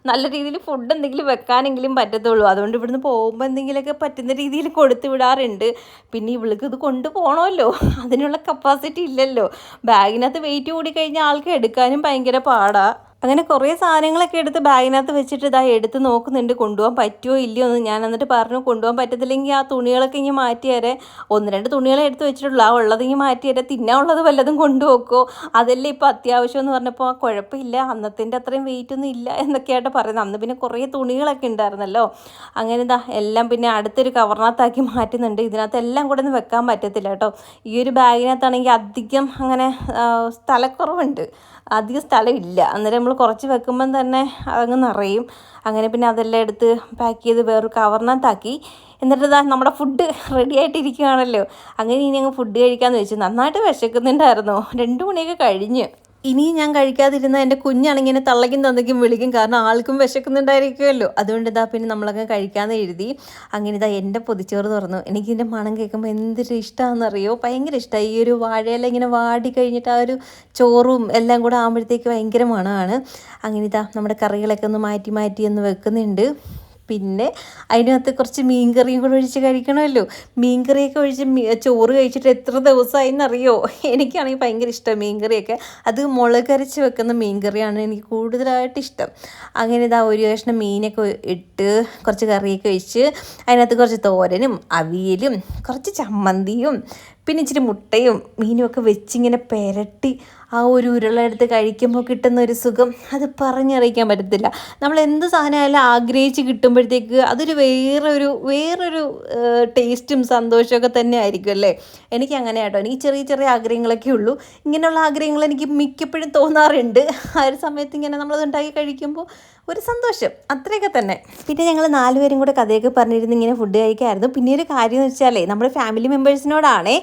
നല്ല രീതിയിൽ ഫുഡ് എന്തെങ്കിലും വെക്കാനെങ്കിലും പറ്റത്തുള്ളൂ. അതുകൊണ്ട് ഇവിടുന്ന് പോകുമ്പോൾ എന്തെങ്കിലുമൊക്കെ പറ്റുന്ന രീതിയിൽ കൊടുത്തു വിടാറുണ്ട്. പിന്നെ ഇവൾക്ക് ഇത് കൊണ്ടുപോകണമല്ലോ, അതിനുള്ള കപ്പാസിറ്റി ഇല്ലല്ലോ. ബാഗിനകത്ത് വെയിറ്റ് കൂടി കഴിഞ്ഞാൽ ആൾക്ക് എടുക്കാനും ഭയങ്കര പാടാണ്. അങ്ങനെ കുറേ സാധനങ്ങളൊക്കെ എടുത്ത് ബാഗിനകത്ത് വെച്ചിട്ട് ഇതാ എടുത്ത് നോക്കുന്നുണ്ട് കൊണ്ടുപോകാൻ പറ്റുമോ ഇല്ലയോ എന്ന്. ഞാൻ എന്നിട്ട് പറഞ്ഞു കൊണ്ടുപോകാൻ പറ്റത്തില്ലെങ്കിൽ ആ തുണികളൊക്കെ ഇങ്ങനെ മാറ്റിയേരെ, 1-2 തുണികളെ എടുത്ത് വെച്ചിട്ടുള്ളൂ, ആ ഉള്ളത് ഇങ്ങനെ മാറ്റിയേരെ, തിന്നാനുള്ളത് വല്ലതും കൊണ്ടുപോക്കോ, അതല്ലേ ഇപ്പോൾ അത്യാവശ്യം എന്ന് പറഞ്ഞപ്പോൾ കുഴപ്പമില്ല, അന്നത്തിൻ്റെ അത്രയും വെയിറ്റ് ഒന്നും ഇല്ല എന്നൊക്കെയായിട്ട് പറയുന്നത്. അന്ന് പിന്നെ കുറേ തുണികളൊക്കെ ഉണ്ടായിരുന്നല്ലോ. അങ്ങനെ ഇതാ എല്ലാം പിന്നെ അടുത്തൊരു കവറിനകത്താക്കി മാറ്റുന്നുണ്ട്. ഇതിനകത്ത് എല്ലാം കൂടെ ഒന്നും വെക്കാൻ പറ്റത്തില്ല കേട്ടോ. ഈ ഒരു ബാഗിനകത്താണെങ്കിൽ അധികം അങ്ങനെ സ്ഥലക്കുറവുണ്ട്, അധികം സ്ഥലമില്ല. അന്നേരം നമ്മൾ കുറച്ച് വെക്കുമ്പം തന്നെ അതങ്ങ് നിറയും. അങ്ങനെ പിന്നെ അതെല്ലാം എടുത്ത് പാക്ക് ചെയ്ത് വേറൊരു കവറിനകത്താക്കി. എന്നിട്ട് ഇതാ നമ്മുടെ ഫുഡ് റെഡി ആയിട്ടിരിക്കുകയാണല്ലോ. അങ്ങനെ ഇനി അങ്ങ് ഫുഡ് കഴിക്കാമെന്ന് വെച്ചു. നന്നായിട്ട് വിശക്കുന്നുണ്ടായിരുന്നു, 2 മണിയൊക്കെ കഴിഞ്ഞ്. ഇനിയും ഞാൻ കഴിക്കാതിരുന്ന എൻ്റെ കുഞ്ഞാണെങ്കിൽ എന്നെ തള്ളയ്ക്കും തന്തയ്ക്കും വിളിക്കും, കാരണം ആൾക്കും വിശക്കുന്നുണ്ടായിരിക്കുമല്ലോ. അതുകൊണ്ട് ഇതാ പിന്നെ നമ്മളൊക്കെ കഴിക്കാമെന്ന് എഴുതി. അങ്ങനെ ഇതാ എൻ്റെ പൊതിച്ചോറ് തുറന്നു. എനിക്കിതിൻ്റെ മണം കേൾക്കുമ്പോൾ എന്തൊരു ഇഷ്ടമാണെന്നറിയോ, ഭയങ്കര ഇഷ്ടമായി. ഈ ഒരു വാഴയില ഇങ്ങനെ വാടി കഴിഞ്ഞിട്ട് ആ ഒരു ചോറും എല്ലാം കൂടെ ആകുമ്പോഴത്തേക്ക് ഭയങ്കര മണമാണ്. അങ്ങനെ ഇതാ നമ്മുടെ കറികളൊക്കെ ഒന്ന് മാറ്റി ഒന്ന് വെക്കുന്നുണ്ട്. പിന്നെ അതിനകത്ത് കുറച്ച് മീൻകറിയും കൂടെ ഒഴിച്ച് കഴിക്കണമല്ലോ. മീൻകറിയൊക്കെ ഒഴിച്ച് ചോറ് കഴിച്ചിട്ട് എത്ര ദിവസമായി എന്നറിയോ. എനിക്കാണെങ്കിൽ ഭയങ്കര ഇഷ്ടം മീൻകറിയൊക്കെ. അത് മുളക് അരച്ച് വെക്കുന്ന മീൻകറിയാണ് എനിക്ക് കൂടുതലായിട്ട് ഇഷ്ടം. അങ്ങനെ ഇതാ ഒരു കഷ്ണം മീനൊക്കെ ഇട്ട് കുറച്ച് കറിയൊക്കെ ഒഴിച്ച് അതിനകത്ത് കുറച്ച് തോരനും അവിയലും കുറച്ച് ചമ്മന്തിയും പിന്നെ ഇച്ചിരി മുട്ടയും മീനും ഒക്കെ വെച്ചിങ്ങനെ പെരട്ടി ആ ഒരു ഉരുളെടുത്ത് കഴിക്കുമ്പോൾ കിട്ടുന്ന ഒരു സുഖം അത് പറഞ്ഞറിയിക്കാൻ പറ്റത്തില്ല. നമ്മൾ എന്ത് സാധനമായാലും ആഗ്രഹിച്ച് കിട്ടുമ്പോഴത്തേക്ക് അതൊരു വേറൊരു ടേസ്റ്റും സന്തോഷമൊക്കെ തന്നെ ആയിരിക്കും അല്ലേ. എനിക്ക് അങ്ങനെ കേട്ടോ, എനിക്ക് ചെറിയ ചെറിയ ആഗ്രഹങ്ങളൊക്കെ ഉള്ളൂ. ഇങ്ങനെയുള്ള ആഗ്രഹങ്ങൾ എനിക്ക് മിക്കപ്പോഴും തോന്നാറുണ്ട്. ആ ഒരു സമയത്ത് ഇങ്ങനെ നമ്മളത് ഉണ്ടാക്കി കഴിക്കുമ്പോൾ ഒരു സന്തോഷം, അത്രയൊക്കെ തന്നെ. പിന്നെ ഞങ്ങൾ 4 പേരും കൂടെ കഥയൊക്കെ പറഞ്ഞിരുന്ന് ഇങ്ങനെ ഫുഡ് കഴിക്കായിരുന്നു. പിന്നെ ഒരു കാര്യം എന്ന് വെച്ചാലേ, നമ്മുടെ ഫാമിലി മെമ്പേഴ്സിനോടാണേ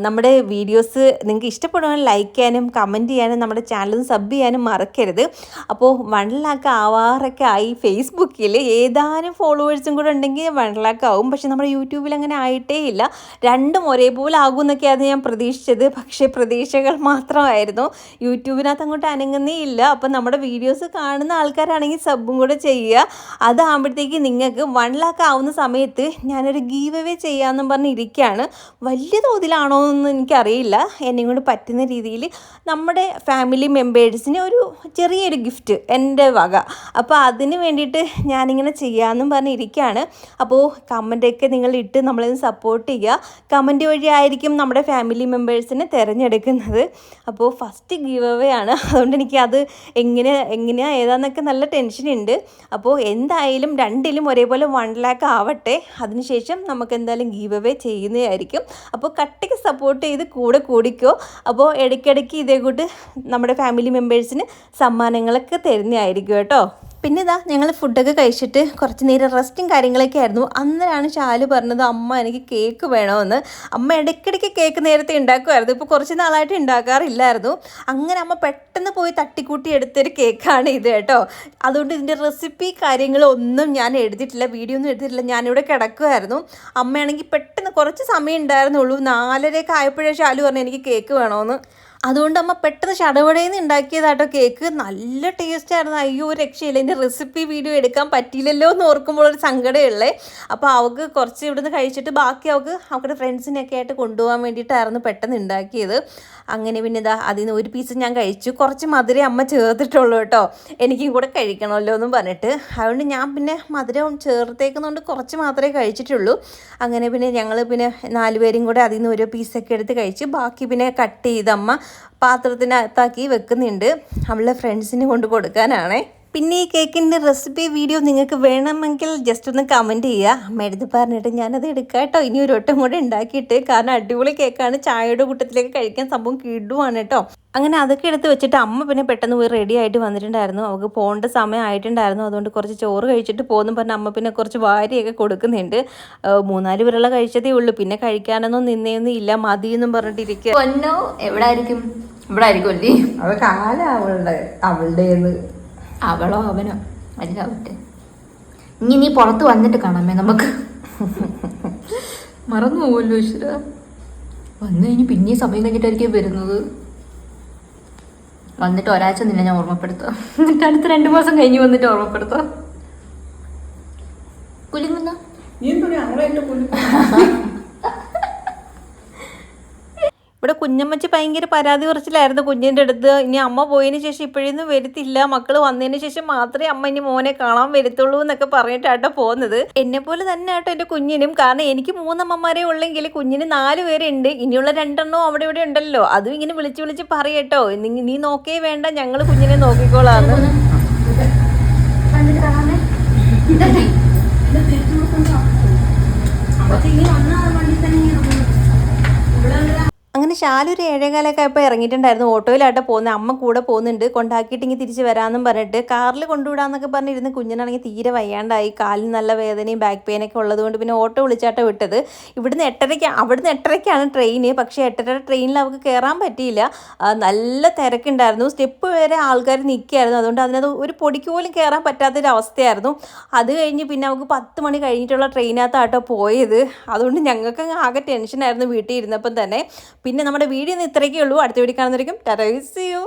നമ്മുടെ വീഡിയോസ് നിങ്ങൾക്ക് ഇഷ്ടപ്പെടുവാണെങ്കിൽ ലൈക്ക് ചെയ്യാനും കമൻറ്റ് ചെയ്യാനും നമ്മുടെ ചാനൽ സബ് ചെയ്യാനും മറക്കരുത്. അപ്പോൾ 1 lakh ആവാറൊക്കെ ആയി. ഫേസ്ബുക്കിൽ ഏതാനും ഫോളോവേഴ്സും കൂടെ ഉണ്ടെങ്കിൽ 1 lakh ആവും. പക്ഷെ നമ്മുടെ യൂട്യൂബിൽ അങ്ങനെ ആയിട്ടേ ഇല്ല. രണ്ടും ഒരേപോലെ ആകും എന്നൊക്കെയാണ് ഞാൻ പ്രതീക്ഷിച്ചത്. പക്ഷേ പ്രതീക്ഷകൾ മാത്രമായിരുന്നു. യൂട്യൂബിനകത്ത് അങ്ങോട്ട് അനങ്ങുന്നേ ഇല്ല. അപ്പം നമ്മുടെ വീഡിയോസ് കാണുന്ന ആൾക്കാരാണെങ്കിൽ സബും കൂടെ ചെയ്യുക. അതാകുമ്പോഴത്തേക്ക് നിങ്ങൾക്ക് 1 lakh ആവുന്ന സമയത്ത് ഞാനൊരു ഗീവ് അവേ ചെയ്യാമെന്നും പറഞ്ഞിരിക്കുകയാണ്. വലിയ തോതിലാണോ എന്ന് എനിക്കറിയില്ല. എന്നെ കൊണ്ട് പറ്റുന്ന രീതിയിൽ നമ്മുടെ ഫാമിലി മെമ്പേഴ്സിന് ഒരു ചെറിയൊരു ഗിഫ്റ്റ് എൻ്റെ വക. അപ്പോൾ അതിന് വേണ്ടിയിട്ട് ഞാനിങ്ങനെ ചെയ്യാമെന്നും പറഞ്ഞിരിക്കുകയാണ്. അപ്പോൾ കമൻറ്റൊക്കെ നിങ്ങളിട്ട് നമ്മളെ സപ്പോർട്ട് ചെയ്യുക. കമൻറ്റ് വഴിയായിരിക്കും നമ്മുടെ ഫാമിലി മെമ്പേഴ്സിനെ തിരഞ്ഞെടുക്കുന്നത്. അപ്പോൾ ഫസ്റ്റ് ഗീവ് അവേ ആണ്. അതുകൊണ്ട് എനിക്കത് എങ്ങനെയാണ് ഏതാണെന്നൊക്കെ നല്ല ടെൻഷനുണ്ട്. അപ്പോൾ എന്തായാലും രണ്ടിലും ഒരേപോലെ 1 lakh ആവട്ടെ. അതിനുശേഷം നമുക്ക് എന്തായാലും ഗീവ് അവേ ചെയ്യുന്നതായിരിക്കും. അപ്പോൾ കട്ടയ്ക്ക് സപ്പോർട്ട് ചെയ്ത് കൂടിക്കോ. അപ്പോൾ ഇടയ്ക്കിടയ്ക്ക് ഇതേ കൂട്ട് നമ്മുടെ ഫാമിലി മെമ്പേഴ്സിന് സമ്മാനങ്ങളൊക്കെ തരുന്നതായിരിക്കും കേട്ടോ. പിന്നെ ഇതാ ഞങ്ങൾ ഫുഡൊക്കെ കഴിച്ചിട്ട് കുറച്ച് നേരം റെസ്റ്റും കാര്യങ്ങളൊക്കെ ആയിരുന്നു. അന്നേരമാണ് ശാലു പറഞ്ഞത്, അമ്മ എനിക്ക് കേക്ക് വേണമെന്ന്. അമ്മ ഇടയ്ക്കിടയ്ക്ക് കേക്ക് നേരത്തെ ഉണ്ടാക്കുമായിരുന്നു, ഇപ്പോൾ കുറച്ച് നാളായിട്ട് ഉണ്ടാക്കാറില്ലായിരുന്നു. അങ്ങനെ അമ്മ പെട്ടെന്ന് പോയി തട്ടിക്കൂട്ടി എടുത്തൊരു കേക്കാണ് ഇത് കേട്ടോ. അതുകൊണ്ട് ഇതിൻ്റെ റെസിപ്പി കാര്യങ്ങളൊന്നും ഞാൻ എടുത്തിട്ടില്ല, വീഡിയോ ഒന്നും എടുത്തിട്ടില്ല. ഞാനിവിടെ കിടക്കുമായിരുന്നു. അമ്മയാണെങ്കിൽ പെട്ടെന്ന് കുറച്ച് സമയം ഉണ്ടായിരുന്നുള്ളൂ, 4:30 ആയപ്പോഴേ ശാലു പറഞ്ഞു എനിക്ക് കേക്ക് വേണമെന്ന്. അതുകൊണ്ട് അമ്മ പെട്ടെന്ന് ചടപടേന്ന് ഉണ്ടാക്കിയതാട്ടോ കേക്ക്. നല്ല ടേസ്റ്റായിരുന്നു. അയ്യോ രക്ഷയില്ല. എൻ്റെ റെസിപ്പി വീഡിയോ എടുക്കാൻ പറ്റിയില്ലല്ലോ എന്ന് ഓർക്കുമ്പോൾ ഒരു സങ്കടമുള്ളേ. അപ്പോൾ അവൾക്ക് കുറച്ച് ഇവിടുന്ന് കഴിച്ചിട്ട് ബാക്കി അവളുടെ ഫ്രണ്ട്സിനൊക്കെ ആയിട്ട് കൊണ്ടുപോകാൻ വേണ്ടിയിട്ടായിരുന്നു പെട്ടെന്ന് ഉണ്ടാക്കിയത്. അങ്ങനെ പിന്നെ ഇതാ അതിൽ നിന്ന് ഒരു പീസ് ഞാൻ കഴിച്ചു. കുറച്ച് മധുരം അമ്മ ചേർത്തിട്ടുള്ളൂ കേട്ടോ, എനിക്കും കൂടെ കഴിക്കണമല്ലോ എന്നും പറഞ്ഞിട്ട്. അതുകൊണ്ട് ഞാൻ പിന്നെ മധുരം ചേർത്തേക്കുന്നതുകൊണ്ട് കുറച്ച് മാത്രമേ കഴിച്ചിട്ടുള്ളൂ. അങ്ങനെ പിന്നെ ഞങ്ങൾ പിന്നെ 4 പേരും കൂടെ അതിൽ നിന്ന് ഓരോ പീസൊക്കെ എടുത്ത് കഴിച്ച് ബാക്കി പിന്നെ കട്ട് ചെയ്ത് അമ്മ പാത്രത്തിനകത്താക്കി വെക്കുന്നുണ്ട്. അവളുടെ ഫ്രണ്ട്സിന് കൊണ്ട് കൊടുക്കാനാണേ. പിന്നെ ഈ കേക്കിൻ്റെ റെസിപ്പി വീഡിയോ നിങ്ങൾക്ക് വേണമെങ്കിൽ ജസ്റ്റ് ഒന്ന് കമൻറ്റ് ചെയ്യുക. അമ്മ എടുത്ത് പറഞ്ഞിട്ട് ഞാനത് എടുക്കാം കേട്ടോ. ഇനി ഒരു വട്ടം കൂടെ ഉണ്ടാക്കിയിട്ട്, കാരണം അടിപൊളി കേക്കാണ്. ചായയുടെ കൂട്ടത്തിലേക്ക് കഴിക്കാൻ സംഭവം കിടുവാണ് കേട്ടോ. അങ്ങനെ അതൊക്കെ എടുത്ത് വെച്ചിട്ട് അമ്മ പിന്നെ പെട്ടെന്ന് പോയി റെഡി ആയിട്ട് വന്നിട്ടുണ്ടായിരുന്നു. അവൾക്ക് പോകേണ്ട സമയം ആയിട്ടുണ്ടായിരുന്നു. അതുകൊണ്ട് കുറച്ച് ചോറ് കഴിച്ചിട്ട് പോകുന്നു പറഞ്ഞ് അമ്മ പിന്നെ കുറച്ച് വാരിയൊക്കെ കൊടുക്കുന്നുണ്ട്. 3-4 വിരള കഴിച്ചതേ ഉള്ളൂ, പിന്നെ കഴിക്കാനൊന്നും നിന്നേയൊന്നും ഇല്ല, മതിയെന്നും പറഞ്ഞിട്ടിരിക്കുക. പൊന്നോ എവിടെ ആയിരിക്കും? ഇവിടെ ആയിരിക്കും അല്ലേ? അത് കാലം അവളുടേന്ന്. അവളോ അവനോ വലുതാവട്ടെ. ഇനി നീ പുറത്ത് വന്നിട്ട് കാണാമേ നമുക്ക്. മറന്നു പോവല്ലോ ഈശ്വര. വന്നു കഴിഞ്ഞ് പിന്നെ സമയം കഴിഞ്ഞിട്ടായിരിക്കും വരുന്നത്. വന്നിട്ട് ഒരാഴ്ച നിന്നെ ഞാൻ ഓർമ്മപ്പെടുത്താം, എന്നിട്ട് അടുത്ത 2 മാസം കഴിഞ്ഞ് വന്നിട്ട് ഓർമ്മപ്പെടുത്താം. കുലുങ്ങുന്ന ഇവിടെ കുഞ്ഞമ്മച്ചി ഭയങ്കര പരാതി കുറച്ചിലായിരുന്നു കുഞ്ഞിൻ്റെ അടുത്ത്. ഇനി അമ്മ പോയതിന് ശേഷം ഇപ്പോഴൊന്നും വരുത്തില്ല, മക്കൾ വന്നതിന് ശേഷം മാത്രമേ അമ്മ ഇനി മോനെ കാണാൻ വരത്തുള്ളൂ എന്നൊക്കെ പറഞ്ഞിട്ടാട്ടോ പോകുന്നത്. എന്നെ പോലെ തന്നെ ആട്ടോ എൻ്റെ കുഞ്ഞിനും. കാരണം എനിക്ക് 3 അമ്മമാരെ ഉള്ളെങ്കിൽ കുഞ്ഞിന് 4 പേരുണ്ട്. ഇനിയുള്ള 2 അവിടെ ഇവിടെ ഉണ്ടല്ലോ, അതും ഇങ്ങനെ വിളിച്ച് വിളിച്ച് പറയട്ടോ, നീ നോക്കേ വേണ്ട, ഞങ്ങൾ കുഞ്ഞിനെ നോക്കിക്കോളാന്ന്. അങ്ങനെ ശാലു ഒരു 7:15 ആയപ്പോൾ ഇറങ്ങിയിട്ടുണ്ടായിരുന്നു. ഓട്ടോയിലാട്ടോ പോകുന്നത്. അമ്മ കൂടെ പോകുന്നുണ്ട്, കൊണ്ടാക്കിയിട്ട് ഇങ്ങനെ തിരിച്ച് വരാമെന്നും പറഞ്ഞിട്ട്. കാറിൽ കൊണ്ടുവിടാന്നൊക്കെ പറഞ്ഞിരുന്ന് കുഞ്ഞിനാണെങ്കിൽ തീരെ വയ്യാണ്ടായി, കാലിന് നല്ല വേദനയും ബാക്ക് പെയിനൊക്കെ ഉള്ളതുകൊണ്ട് പിന്നെ ഓട്ടോ വിളിച്ചാട്ടോ വിട്ടത്. അവിടുന്ന് 8:30ക്കാണ് ട്രെയിന്. പക്ഷേ 8:30 ട്രെയിനിൽ അവൾക്ക് കയറാൻ പറ്റിയില്ല, നല്ല തിരക്കുണ്ടായിരുന്നു. സ്റ്റെപ്പ് വരെ ആൾക്കാർ നിൽക്കുകയായിരുന്നു. അതുകൊണ്ട് അതിനകത്ത് ഒരു പൊടിക്ക് പോലും കയറാൻ പറ്റാത്തൊരവസ്ഥയായിരുന്നു. അത് കഴിഞ്ഞ് പിന്നെ അവൾക്ക് 10 മണി കഴിഞ്ഞിട്ടുള്ള ട്രെയിനകത്താട്ടോ പോയത്. അതുകൊണ്ട് ഞങ്ങൾക്ക് ആകെ ടെൻഷനായിരുന്നു വീട്ടിൽ ഇരുന്നപ്പം തന്നെ. പിന്നെ നമ്മുടെ വീഡിയോ ഇത്രയൊക്കെ ഉള്ളൂ. അടുത്ത വീഡിയോ കാണുന്നതായിരിക്കും. Tata, see U.